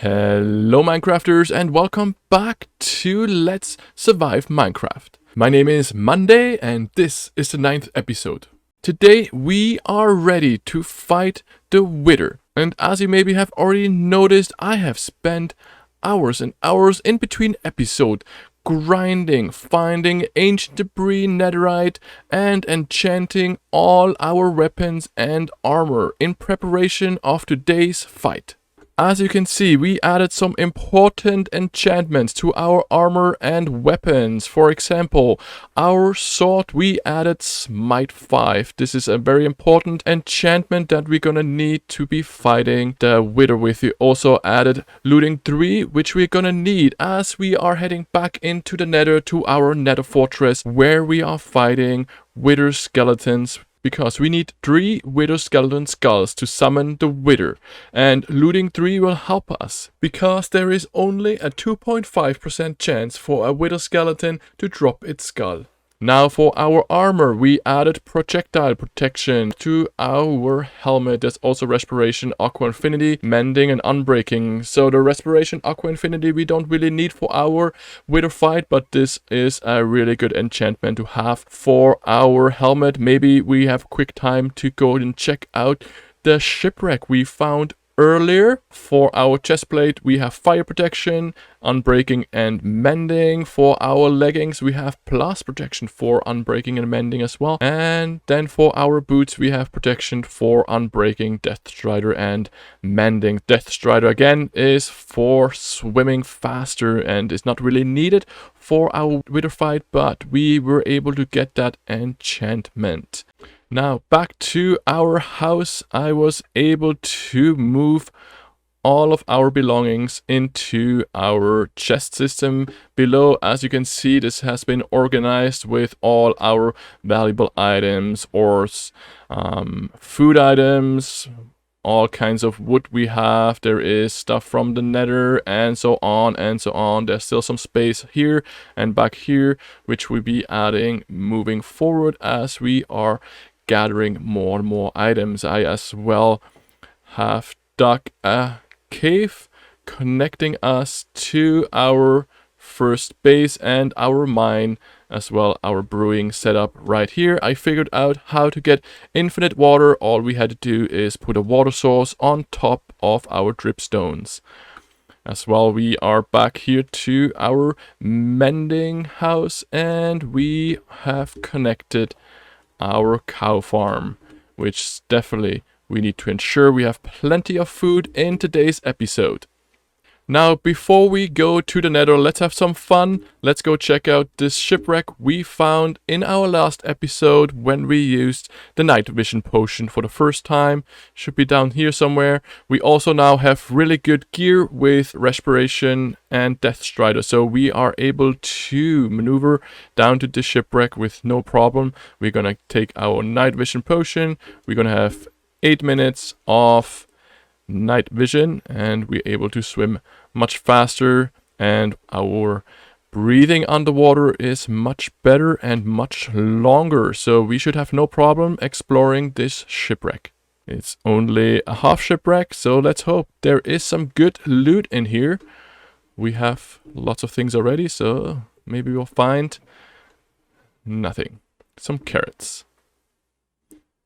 Hello Minecrafters and welcome back to Let's Survive Minecraft. My name is MondHey and this is the 9th episode. Today we are ready to fight the Wither. And as you maybe have already noticed, I have spent hours and hours in between episodes grinding, finding ancient debris, netherite, and enchanting all our weapons and armor in preparation of today's fight. As you can see, we added some important enchantments to our armor and weapons. For example, our sword, we added Smite 5. This is a very important enchantment that we're gonna need to be fighting the Wither with. We also added Looting 3, which we're gonna need as we are heading back into the Nether to our Nether Fortress, where we are fighting Wither skeletons. Because we need 3 Wither skeleton skulls to summon the Wither. And Looting 3 will help us. Because there is only a 2.5% chance for a Wither skeleton to drop its skull. Now for our armor, we added projectile protection to our helmet. There's also respiration, aqua infinity, mending and unbreaking. So the respiration, aqua infinity we don't really need for our Wither fight, but this is a really good enchantment to have for our helmet. Maybe we have quick time to go and check out the shipwreck we found earlier. For our chestplate we have fire protection, unbreaking and mending. For our leggings we have plus protection for unbreaking and mending as well. And then for our boots we have protection for unbreaking, death strider and mending. Death strider again is for swimming faster and is not really needed for our Wither fight, but we were able to get that enchantment. Now back to our house. I was able to move all of our belongings into our chest system below. As you can see, this has been organized with all our valuable items, ores, food items, all kinds of wood we have. There is stuff from the Nether and so on and so on. There's still some space here and back here, which we'll be adding moving forward as we are gathering more and more items. I as well have dug a cave connecting us to our first base and our mine, as well our brewing setup right here. I figured out how to get infinite water. All we had to do is put a water source on top of our dripstones. As well, we are back here to our mending house and we have connected our cow farm, which definitely we need to ensure we have plenty of food in today's episode. Now before we go to the Nether, let's have some fun. Let's go check out this shipwreck we found in our last episode when we used the night vision potion for the first time. Should be down here somewhere. We also now have really good gear with respiration and death strider, so we are able to maneuver down to the shipwreck with no problem. We're gonna take our night vision potion. We're gonna have 8 minutes of night vision and we're able to swim much faster, and our breathing underwater is much better and much longer, so we should have no problem exploring this shipwreck. It's only a half shipwreck, so let's hope there is some good loot in here. We have lots of things already, so maybe we'll find nothing. Some carrots.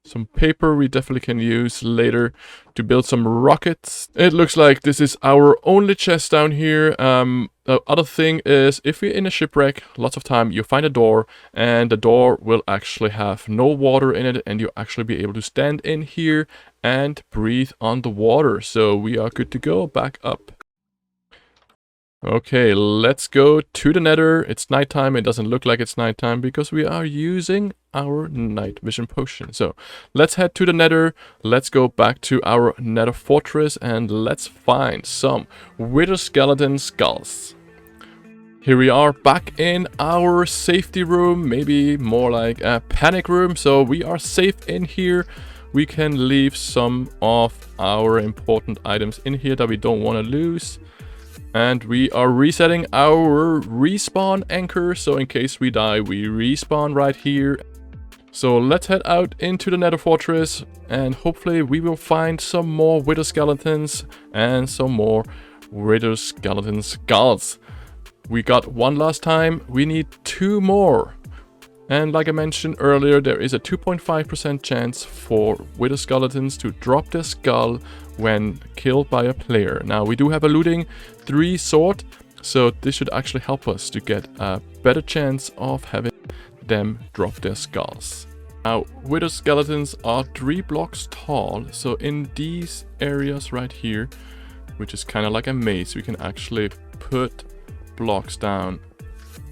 Some paper we definitely can use later to build some rockets. It looks like this is our only chest down here. The other thing is, if you're in a shipwreck, lots of time you find a door and the door will actually have no water in it and you'll actually be able to stand in here and breathe on the water. So we are good to go. Back up. Okay, let's go to the Nether. It's nighttime. It doesn't look like it's nighttime because we are using our night vision potion. So let's head to the Nether. Let's go back to our Nether Fortress and let's find some Wither skeleton skulls. Here we are back in our safety room, maybe more like a panic room. So we are safe in here. We can leave some of our important items in here that we don't want to lose. And we are resetting our respawn anchor, so in case we die, we respawn right here. So let's head out into the Nether Fortress, and hopefully we will find some more Wither skeletons and some more wither skeleton skulls. We got one last time, we need 2 more. And like I mentioned earlier, there is a 2.5% chance for wither skeletons to drop their skull when killed by a player. Now we do have a looting 3 sword, so this should actually help us to get a better chance of having them drop their skulls. Now wither skeletons are 3 blocks tall, so in these areas right here, which is kind of like a maze, we can actually put blocks down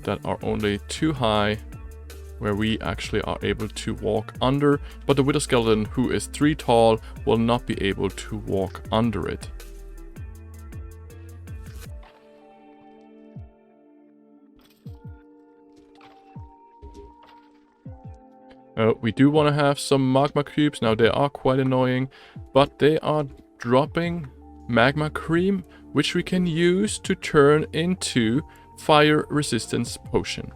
that are only 2 high, where we actually are able to walk under, but the wither skeleton who is 3 tall will not be able to walk under it. We do want to have some magma cubes. Now they are quite annoying, but they are dropping magma cream, which we can use to turn into fire resistance potion.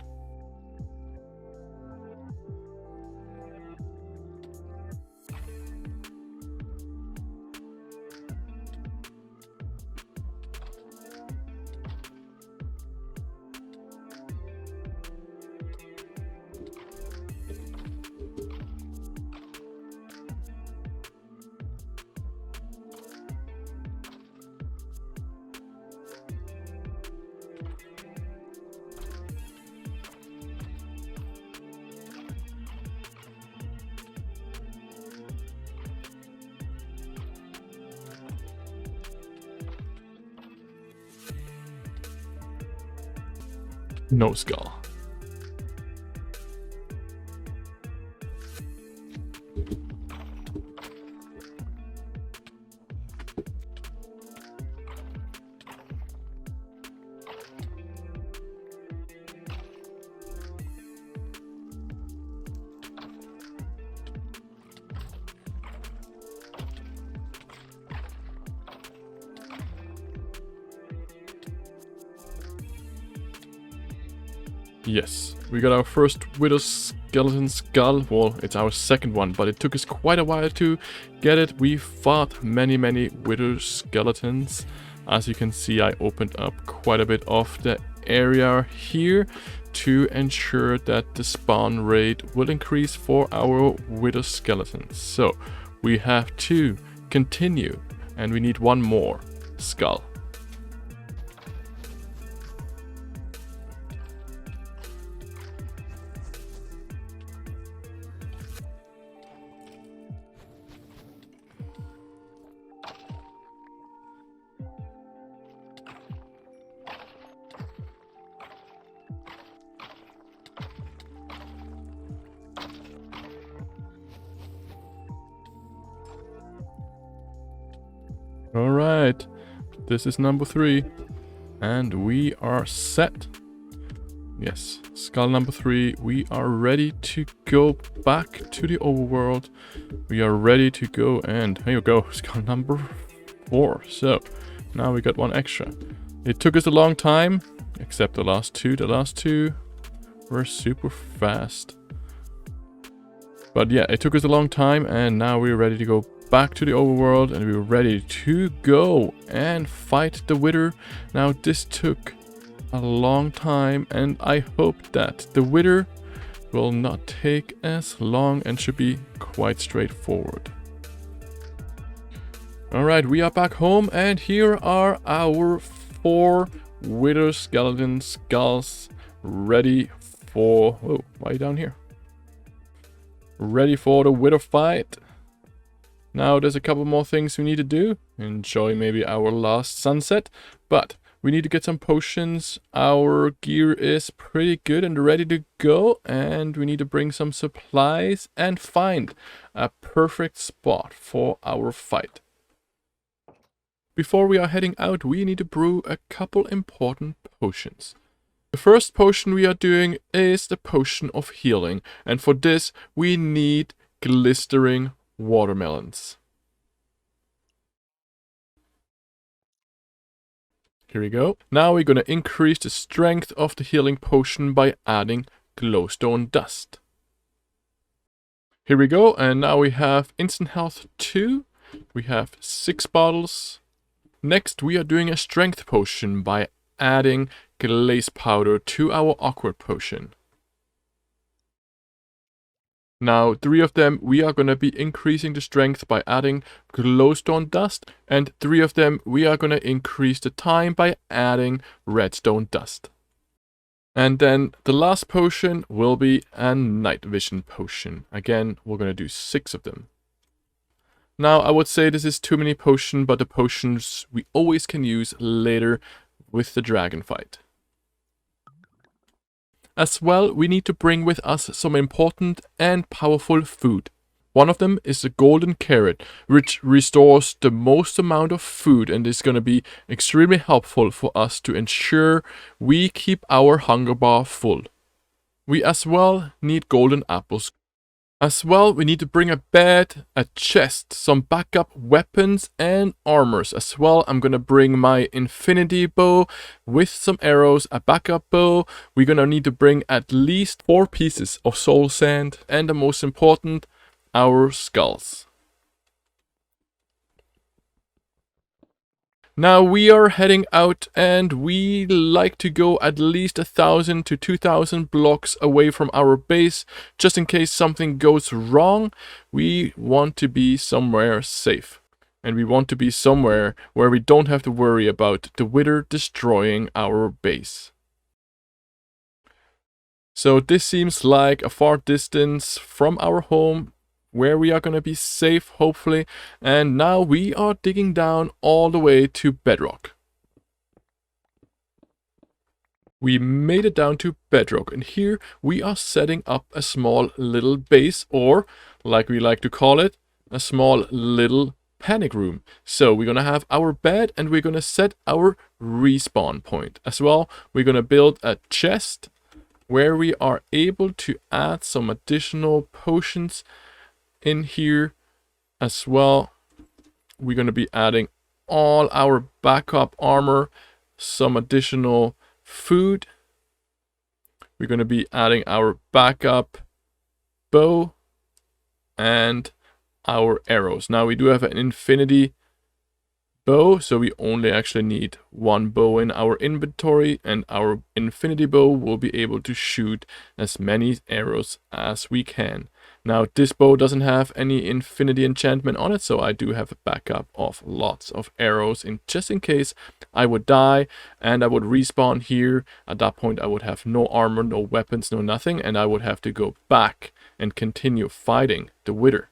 No skull. Yes, we got our first wither skeleton skull. Well, it's our second one, but it took us quite a while to get it. We fought many wither skeletons. As you can see, I opened up quite a bit of the area here to ensure that the spawn rate will increase for our wither skeletons. So we have to continue, and we need 1 more skull. Alright, this is number 3, and we are set. Yes, skull number 3, we are ready to go back to the overworld. We are ready to go, and here you go, skull number 4. So, now we got 1 extra. It took us a long time, except the last 2. The last 2 were super fast. But yeah, it took us a long time, and now we're ready to go back to the overworld, and we're ready to go and fight the wither. Now this took a long time, and I hope that the wither will not take as long and should be quite straightforward. Alright, we are back home, and here are our 4 wither skeleton skulls ready for... Oh, why are you down here? Ready for the wither fight. Now there's a couple more things we need to do. Enjoy maybe our last sunset, but we need to get some potions. Our gear is pretty good and ready to go, and we need to bring some supplies and find a perfect spot for our fight. Before we are heading out, we need to brew a couple important potions. The first potion we are doing is the potion of healing, and for this we need glistering watermelons. Here we go. Now we're going to increase the strength of the healing potion by adding glowstone dust. Here we go, and now we have instant health 2. We have 6 bottles. Next, we are doing a strength potion by adding glaze powder to our awkward potion. Now, 3 of them, we are going to be increasing the strength by adding glowstone dust, and 3 of them, we are going to increase the time by adding redstone dust. And then the last potion will be a night vision potion. Again, we're going to do 6 of them. Now, I would say this is too many potions, but the potions we always can use later with the dragon fight. As well, we need to bring with us some important and powerful food. One of them is the golden carrot, which restores the most amount of food and is going to be extremely helpful for us to ensure we keep our hunger bar full. We as well need golden apples. As well, we need to bring a bed, a chest, some backup weapons and armors. As well, I'm gonna bring my infinity bow with some arrows, a backup bow. We're gonna need to bring at least 4 pieces of soul sand, and the most important, our skulls. Now we are heading out, and we like to go at least 1,000 to 2,000 blocks away from our base, just in case something goes wrong. We want to be somewhere safe, and we want to be somewhere where we don't have to worry about the Wither destroying our base. So this seems like a far distance from our home, where we are going to be safe, hopefully. And now we are digging down all the way to bedrock. We made it down to bedrock, and here we are setting up a small little base, or like we like to call it, a small little panic room. So we're going to have our bed, and we're going to set our respawn point. As well, we're going to build a chest where we are able to add some additional potions in here. As well, we're going to be adding all our backup armor, some additional food. We're going to be adding our backup bow and our arrows. Now we do have an infinity bow, so we only actually need 1 bow in our inventory, and our infinity bow will be able to shoot as many arrows as we can. Now this bow doesn't have any infinity enchantment on it, so I do have a backup of lots of arrows just in case I would die and I would respawn here. At that point I would have no armor, no weapons, no nothing, and I would have to go back and continue fighting the Wither.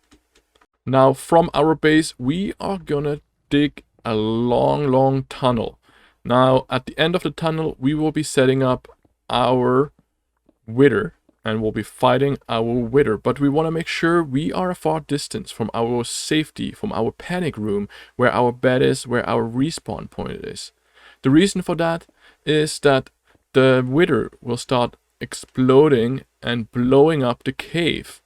Now from our base we are gonna dig a long tunnel. Now at the end of the tunnel we will be setting up our Wither, and we'll be fighting our Wither, but we want to make sure we are a far distance from our safety, from our panic room, where our bed is, where our respawn point is. The reason for that is that the Wither will start exploding and blowing up the cave,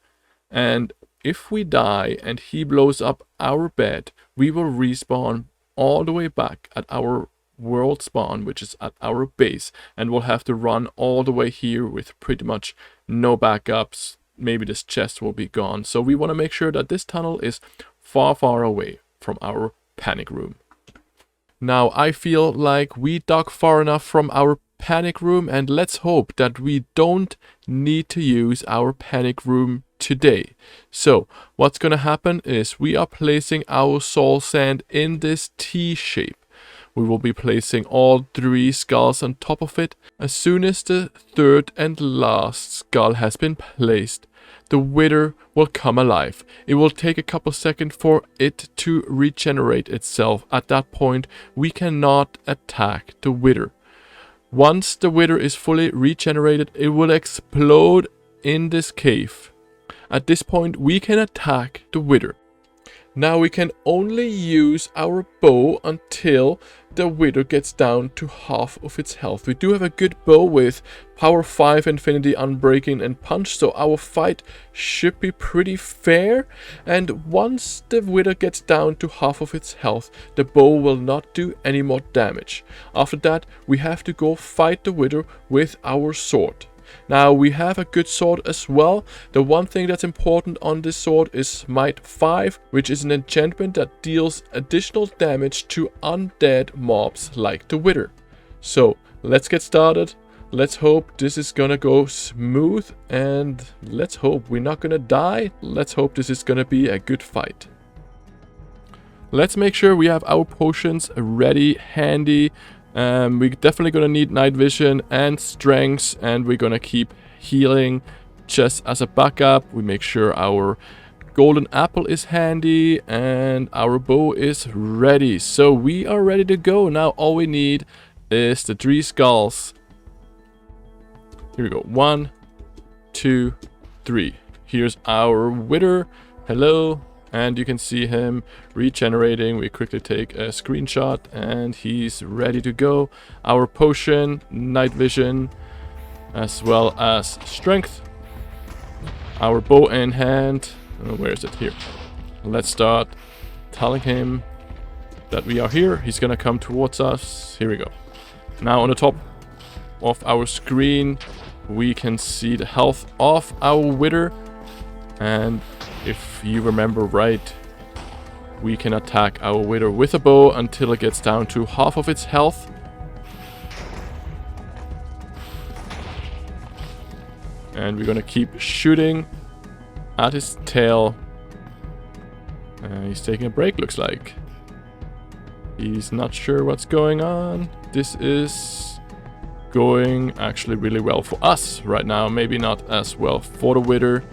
and if we die and he blows up our bed, we will respawn all the way back at our world spawn, which is at our base, and we'll have to run all the way here with pretty much no backups. Maybe this chest will be gone. So we want to make sure that this tunnel is far away from our panic room. Now I feel like we dug far enough from our panic room, and let's hope that we don't need to use our panic room today. So what's gonna happen is we are placing our soul sand in this T shape. We will be placing all 3 skulls on top of it. As soon as the 3rd and last skull has been placed, the Wither will come alive. It will take a couple seconds for it to regenerate itself. At that point, we cannot attack the Wither. Once the Wither is fully regenerated, it will explode in this cave. At this point, we can attack the Wither. Now we can only use our bow until the Wither gets down to half of its health. We do have a good bow with power 5, infinity, unbreaking and punch, so our fight should be pretty fair. And once the Wither gets down to half of its health, the bow will not do any more damage. After that, we have to go fight the Wither with our sword. Now we have a good sword as well. The one thing that's important on this sword is Smite 5, which is an enchantment that deals additional damage to undead mobs like the Wither. So let's get started. Let's hope this is gonna go smooth, and let's hope we're not gonna die. Let's hope this is gonna be a good fight. Let's make sure we have our potions ready, handy. We're definitely gonna need night vision and strength, and we're gonna keep healing just as a backup. We make sure our golden apple is handy and our bow is ready. So we are ready to go. Now all we need is the 3 skulls. Here we go. 1, 2, 3. Here's our Wither. Hello. And you can see him regenerating. We quickly take a screenshot and he's ready to go. Our potion, night vision, as well as strength. Our bow in hand. Oh, where is it? Here. Let's start telling him that we are here. He's gonna come towards us. Here we go. Now on the top of our screen, we can see the health of our Wither. And if you remember right, we can attack our Wither with a bow until it gets down to half of its health. And we're gonna keep shooting at his tail. He's taking a break, looks like. He's not sure what's going on. This is going actually really well for us right now. Maybe not as well for the Wither.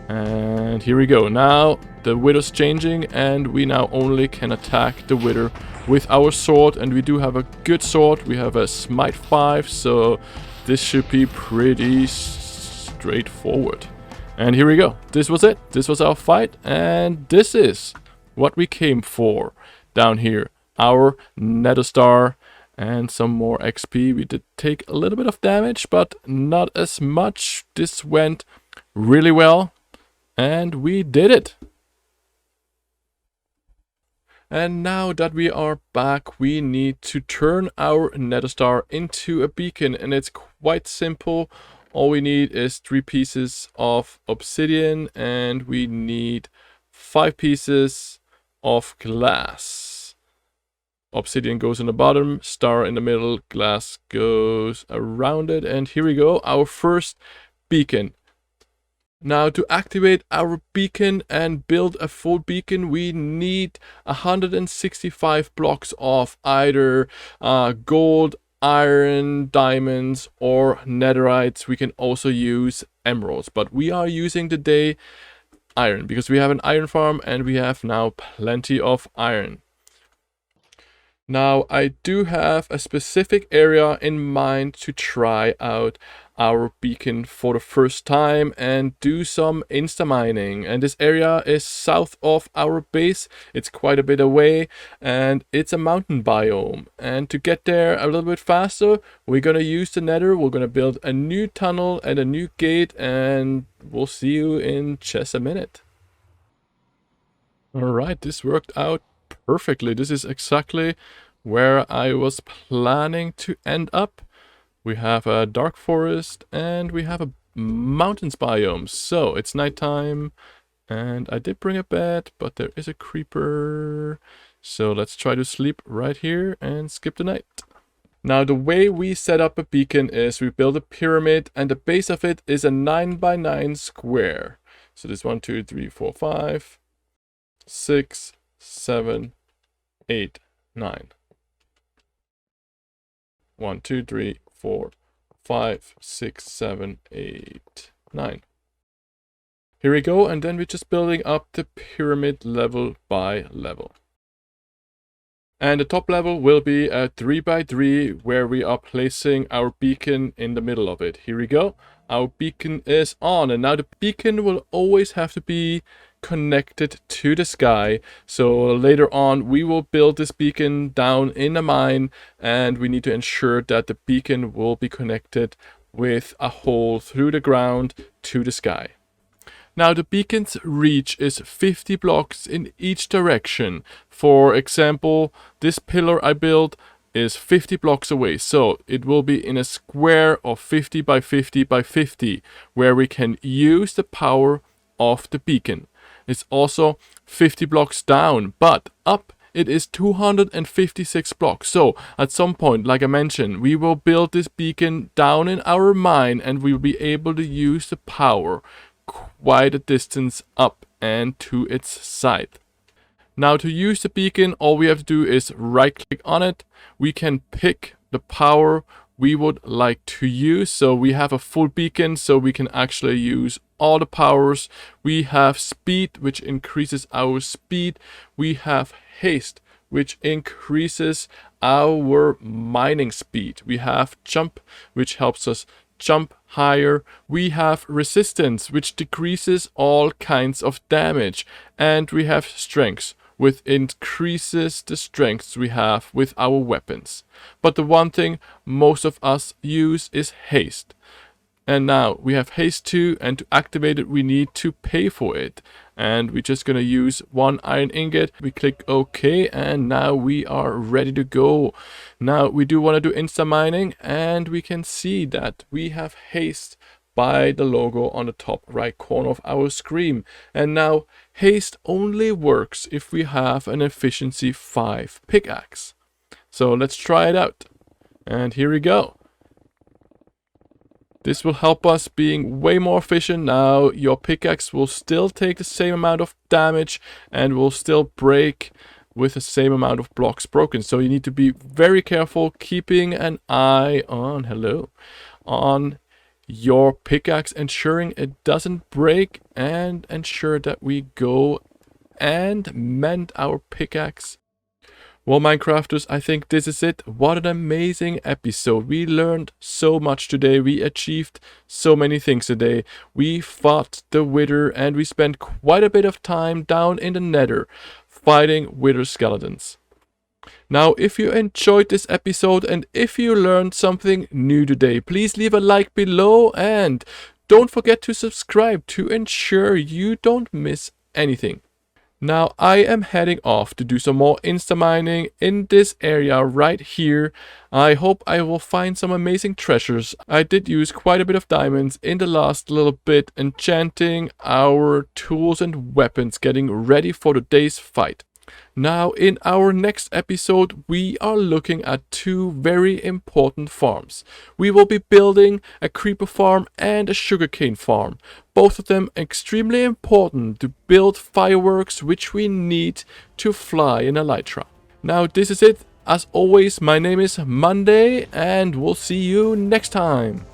And here we go. Now the Wither's changing, and we now only can attack the Wither with our sword. And we do have a good sword. We have a Smite 5, so this should be pretty straightforward. And here we go. This was it. This was our fight, and this is what we came for down here. Our Nether Star and some more XP. We did take a little bit of damage, but not as much. This went really well. And we did it. And now that we are back, we need to turn our Nether Star into a beacon. And it's quite simple. All we need is 3 pieces of obsidian, and we need 5 pieces of glass. Obsidian goes in the bottom, star in the middle, glass goes around it. And here we go, our first beacon. Now to activate our beacon and build a full beacon, we need 165 blocks of either gold, iron, diamonds, or netherites. We can also use emeralds, but we are using today iron because we have an iron farm and we have now plenty of iron. Now I do have a specific area in mind to try out our beacon for the first time and do some insta mining, and this area is south of our base. It's quite a bit away and it's a mountain biome, and to get there a little bit faster we're gonna use the nether. We're gonna build a new tunnel and a new gate, and we'll see you in just a minute. Alright, this worked out perfectly. This is exactly where I was planning to end up. We have a dark forest and we have a mountains biome. So it's nighttime and I did bring a bed, but there is a creeper. So let's try to sleep right here and skip the night. Now the way we set up a beacon is we build a pyramid, and the base of it is a 9x9 square. So this 1, 2, 3, 4, 5, 6, 7, 8, 9. 1, 2, 3, 4, 5, 6, 7, 8, 9. Here we go, and then we're just building up the pyramid level by level. And the top level will be a 3x3 where we are placing our beacon in the middle of it. Here we go. Our beacon is on, and now the beacon will always have to be connected to the sky. So later on we will build this beacon down in a mine, and we need to ensure that the beacon will be connected with a hole through the ground to the sky. Now the beacon's reach is 50 blocks in each direction. For example, this pillar I built is 50 blocks away. So it will be in a square of 50 by 50 by 50 where we can use the power of the beacon. It's also 50 blocks down, but up it is 256 blocks. So at some point, like I mentioned, we will build this beacon down in our mine and we will be able to use the power quite a distance up and to its side. Now to use the beacon, all we have to do is right click on it. We can pick the power we would like to use. So we have a full beacon, so we can actually use all the powers. We have speed, which increases our speed. We have haste, which increases our mining speed. We have jump, which helps us jump higher. We have resistance, which decreases all kinds of damage. And we have strength, which increases the strengths we have with our weapons. But the one thing most of us use is haste. And now we have haste 2, and to activate it we need to pay for it. And we're just gonna use 1 iron ingot. We click OK, and now we are ready to go. Now we do want to do insta mining, and we can see that we have haste by the logo on the top right corner of our screen. And now haste only works if we have an efficiency 5 pickaxe. So let's try it out. And here we go. This will help us being way more efficient. Now your pickaxe will still take the same amount of damage and will still break with the same amount of blocks broken. So you need to be very careful, keeping an eye on your pickaxe, ensuring it doesn't break, and ensure that we go and mend our pickaxe. Well, Minecrafters, I think this is it. What an amazing episode. We learned so much today. We achieved so many things today. We fought the Wither, and we spent quite a bit of time down in the Nether fighting Wither skeletons. Now, if you enjoyed this episode and if you learned something new today, please leave a like below and don't forget to subscribe to ensure you don't miss anything. Now I am heading off to do some more insta mining in this area right here. I hope I will find some amazing treasures. I did use quite a bit of diamonds in the last little bit, enchanting our tools and weapons, getting ready for today's fight. Now in our next episode we are looking at 2 very important farms. We will be building a creeper farm and a sugarcane farm. Both of them extremely important to build fireworks which we need to fly in elytra. Now this is it. As always, my name is MondHey and we'll see you next time.